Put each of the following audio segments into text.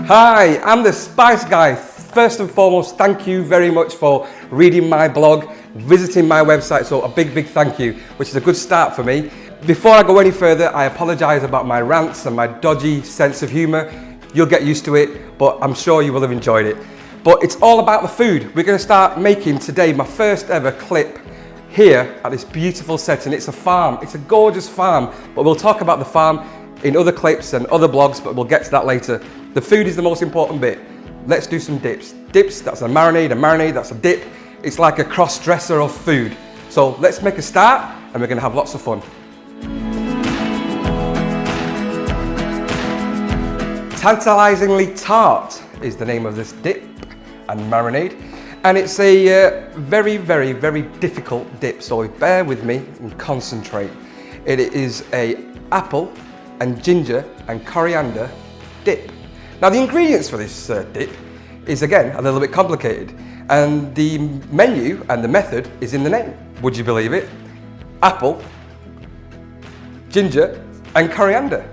Hi, I'm the Spice Guy. First and foremost, thank you very much for reading my blog, visiting my website, so a big thank you, which is a good start for me. Before I go any further, I apologise about my rants and my dodgy sense of humour. You'll get used to it, but I'm sure you will have enjoyed it. But it's all about the food. We're going to start making today my first ever clip here at this beautiful setting. It's a farm, it's a gorgeous farm, but we'll talk about the farm in other clips and other blogs, but we'll get to that later. The food is the most important bit. Let's do some dips. Dips, that's a marinade, that's a dip. It's like a cross-dresser of food. So let's make a start and we're going to have lots of fun. Tantalisingly tart is the name of this dip and marinade. And it's a very difficult dip, so bear with me and concentrate. It is a apple and ginger and coriander dip. Now the ingredients for this dip is again a little bit complicated, and the menu and the method is in the name. Would you believe it? Apple, ginger and coriander.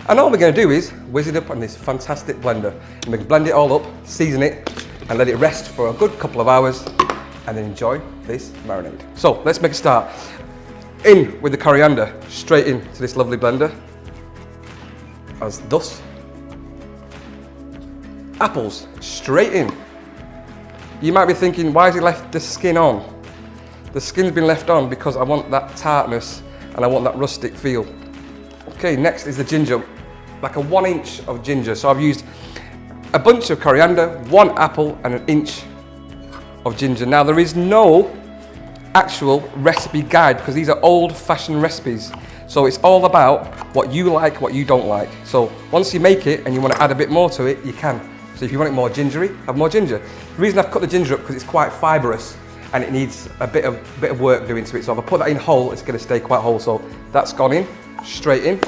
And all we're going to do is whiz it up on this fantastic blender, and we can blend it all up, season it and let it rest for a good couple of hours and then enjoy this marinade. So let's make a start. In with the coriander, straight into this lovely blender, as thus. Apples, straight in. You might be thinking, why has he left the skin on? The skin's been left on because I want that tartness and I want that rustic feel. Okay, next is the ginger, like a 1 inch of ginger. So I've used a bunch of coriander, 1 apple and 1 inch of ginger. Now there is no actual recipe guide because these are old-fashioned recipes. So it's all about what you like, what you don't like. So once you make it and you want to add a bit more to it, you can. So if you want it more gingery, have more ginger. The reason I've cut the ginger up because it's quite fibrous and it needs a bit of work doing to it. So if I put that in whole, it's going to stay quite whole. So that's gone in, straight in.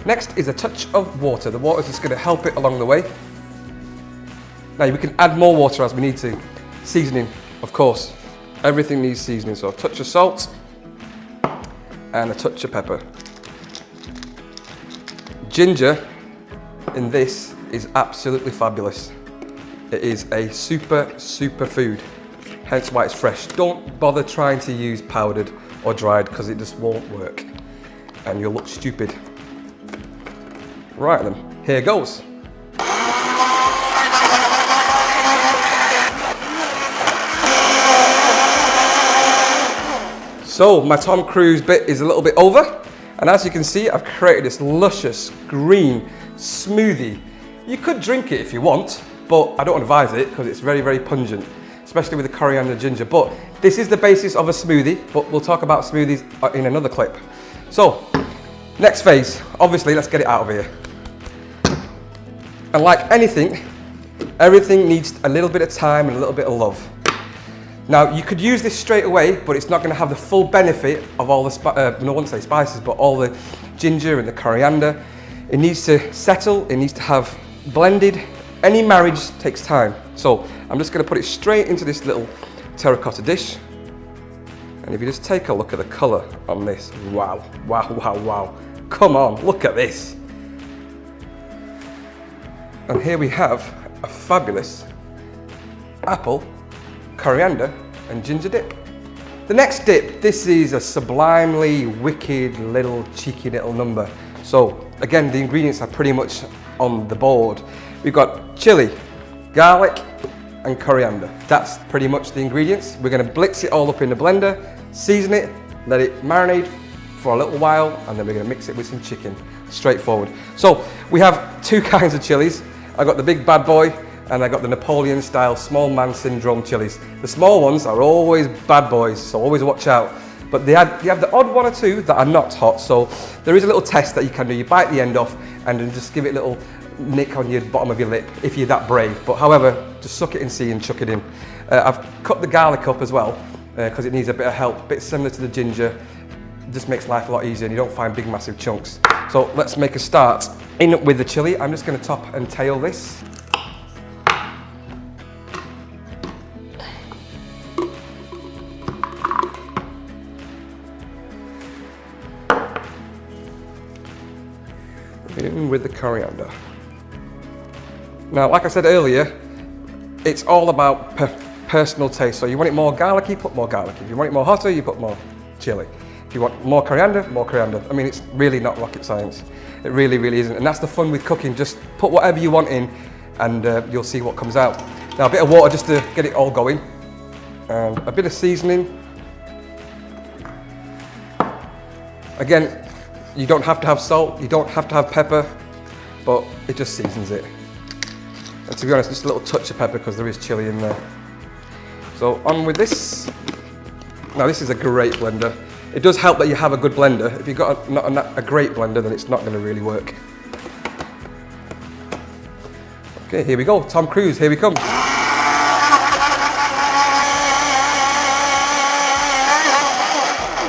Next is a touch of water. The water is just going to help it along the way. Now we can add more water as we need to. Seasoning, of course. Everything needs seasoning. So a touch of salt and a touch of pepper. Ginger in this is absolutely fabulous. It is a super food, hence why it's fresh. Don't bother trying to use powdered or dried because it just won't work and you'll look stupid. Right then, here goes. So my Tom Cruise bit is a little bit over, and as you can see, I've created this luscious green smoothie. You could drink it if you want, but I don't advise it because it's very pungent, especially with the coriander and ginger. But this is the basis of a smoothie, but we'll talk about smoothies in another clip. So, next phase, obviously let's get it out of here. And like anything, everything needs a little bit of time and a little bit of love. Now, you could use this straight away, but it's not going to have the full benefit of all the, I wouldn't say spices, but all the ginger and the coriander. It needs to settle, it needs to have blended. Any marriage takes time. So I'm just going to put it straight into this little terracotta dish. And if you just take a look at the colour on this, wow. Come on, look at this. And here we have a fabulous apple, coriander and ginger dip. The next dip, this is a sublimely wicked little cheeky little number. So again, the ingredients are pretty much on the board. We've got chili, garlic and coriander. That's pretty much the ingredients. We're going to blitz it all up in the blender, season it, let it marinate for a little while, and then we're going to mix it with some chicken. Straightforward. So we have 2 kinds of chilies. I got the big bad boy and I got the Napoleon style small man syndrome chilies. The small ones are always bad boys, so always watch out. But you have the odd 1 or 2 that are not hot, so there is a little test that you can do. You bite the end off and then just give it a little nick on your bottom of your lip if you're that brave. But however, just suck it and see and chuck it in. I've cut the garlic up as well because it needs a bit of help, a bit similar to the ginger. It just makes life a lot easier and you don't find big massive chunks. So let's make a start. In with the chili, I'm just going to top and tail this. In with the coriander. Now, like I said earlier, it's all about personal taste. So you want it more garlicky, put more garlic. If you want it more hotter, you put more chili. If you want more coriander, more coriander. I mean, it's really not rocket science. It really, really isn't. And that's the fun with cooking. Just put whatever you want in and you'll see what comes out. Now, a bit of water just to get it all going. And a bit of seasoning. Again, you don't have to have salt, you don't have to have pepper, but it just seasons it. And to be honest, just a little touch of pepper because there is chili in there. So on with this. Now this is a great blender. It does help that you have a good blender. If you've got not a great blender, then it's not going to really work. Okay, here we go. Tom Cruise, here we come.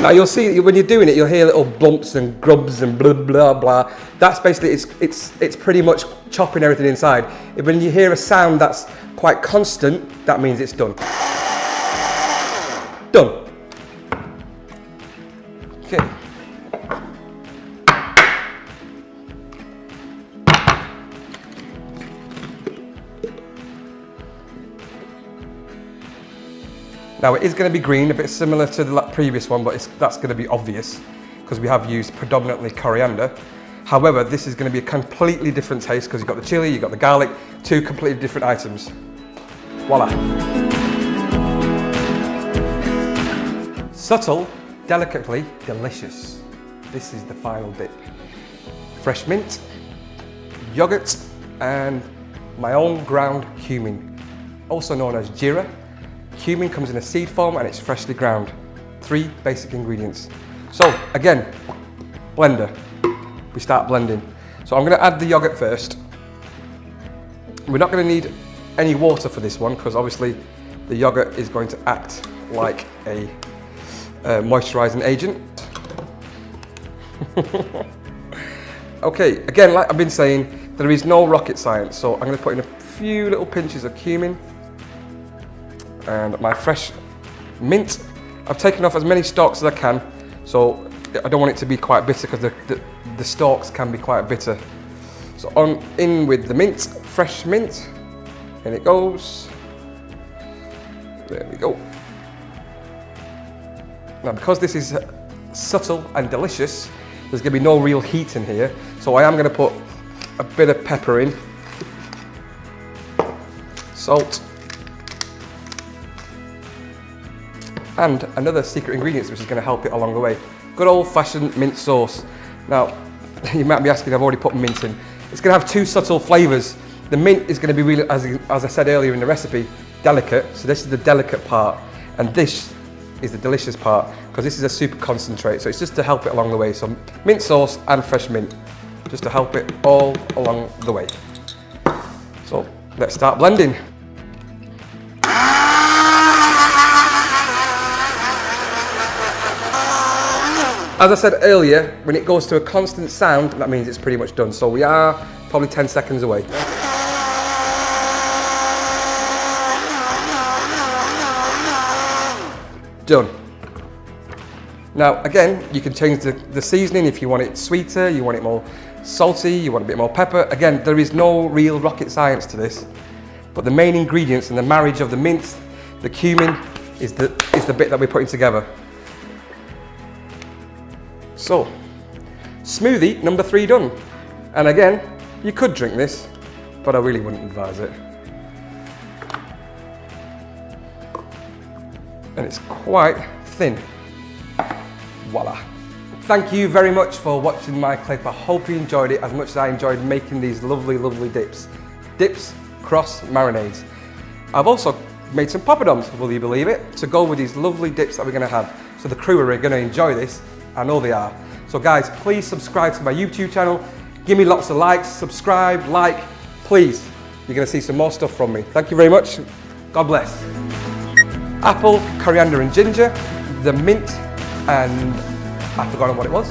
Now you'll see when you're doing it, you'll hear little bumps and grubs and blah blah blah. That's basically it's pretty much chopping everything inside. When you hear a sound that's quite constant, that means it's done. Done. Okay. Now it is going to be green, a bit similar to the previous one, but that's going to be obvious because we have used predominantly coriander. However, this is going to be a completely different taste because you've got the chili, you've got the garlic, two completely different items. Voila. Subtle, delicately delicious. This is the final dip. Fresh mint, yogurt, and my own ground cumin, also known as jeera. Cumin comes in a seed form and it's freshly ground. 3 basic ingredients. So again, blender. We start blending. So I'm going to add the yogurt first. We're not going to need any water for this one because obviously the yogurt is going to act like a moisturising agent. Okay, again, like I've been saying, there is no rocket science. So I'm going to put in a few little pinches of cumin. And my fresh mint. I've taken off as many stalks as I can, so I don't want it to be quite bitter because the stalks can be quite bitter. So in with the mint, fresh mint, and it goes. There we go. Now because this is subtle and delicious, there's going to be no real heat in here, so I am going to put a bit of pepper in, salt, and another secret ingredient which is going to help it along the way. Good old-fashioned mint sauce. Now, you might be asking, I've already put mint in. It's going to have 2 subtle flavours. The mint is going to be really, as I said earlier in the recipe, delicate. So this is the delicate part, and this is the delicious part, because this is a super concentrate. So it's just to help it along the way. So mint sauce and fresh mint, just to help it all along the way. So let's start blending. As I said earlier, when it goes to a constant sound, that means it's pretty much done. So we are probably 10 seconds away. Done. Now again, you can change the seasoning if you want it sweeter, you want it more salty, you want a bit more pepper. Again, there is no real rocket science to this, but the main ingredients and the marriage of the mint, the cumin, is the bit that we're putting together. So, smoothie number 3 done. And again, you could drink this, but I really wouldn't advise it. And it's quite thin. Voila. Thank you very much for watching my clip. I hope you enjoyed it as much as I enjoyed making these lovely, lovely dips. Dips, cross marinades. I've also made some popadoms, will you believe it, to go with these lovely dips that we're going to have. So the crew are going to enjoy this. I know they are. So guys, please subscribe to my YouTube channel. Give me lots of likes, subscribe, like, please. You're going to see some more stuff from me. Thank you very much. God bless. Apple, coriander and ginger, the mint, and I've forgotten what it was.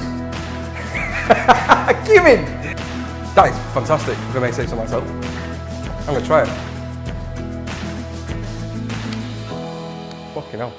Cumin! That is fantastic, if I may say so myself. I'm going to try it. Fucking hell.